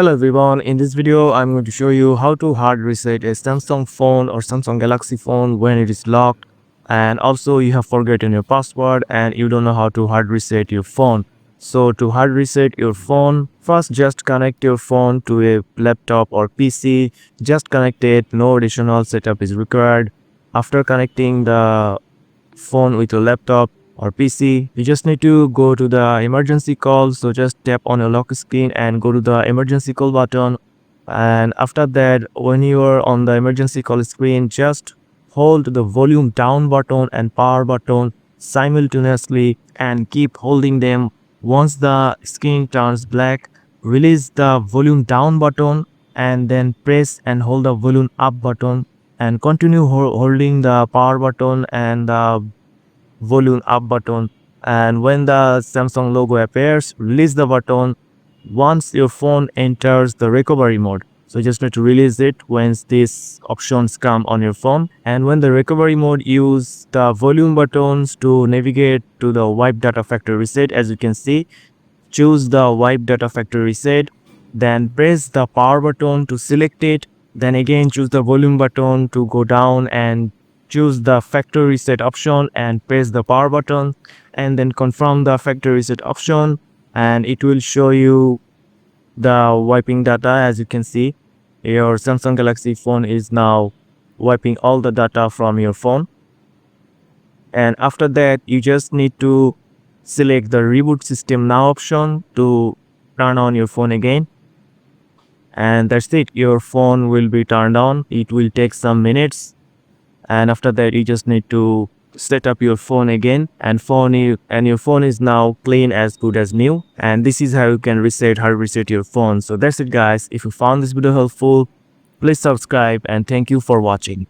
Hello everyone, in this video I'm going to show you how to hard reset a Samsung phone or Samsung Galaxy phone when it is locked, and also you have forgotten your password and you don't know how to hard reset your phone. So to hard reset your phone, first just connect your phone to a laptop or PC. Just connect it, no additional setup is required. After connecting the phone with your laptop or PC, you just need to go to the emergency call. So just tap on your lock screen and go to the emergency call button. And after that, when you are on the emergency call screen, just hold the volume down button and power button simultaneously and keep holding them. Once the screen turns black, release the volume down button and then press and hold the volume up button, and continue holding the power button and the volume up button. And when the Samsung logo appears, release the button once your phone enters the recovery mode. So you just need to release it once these options come on your phone. And when the recovery mode, use the volume buttons to navigate to the wipe data factory reset. As you can see, choose the wipe data factory reset, then press the power button to select it, then again choose the volume button to go down and choose the factory reset option and press the power button, and then confirm the factory reset option, and it will show you the wiping data. As you can see, your Samsung Galaxy phone is now wiping all the data from your phone. And after that, you just need to select the reboot system now option to turn on your phone again, and that's it. Your phone will be turned on. It will take some minutes, and after that you just need to set up your phone again, and your phone is now clean, as good as new. And this is how you can hard reset your phone. So that's it guys. If you found this video helpful, please subscribe, and thank you for watching.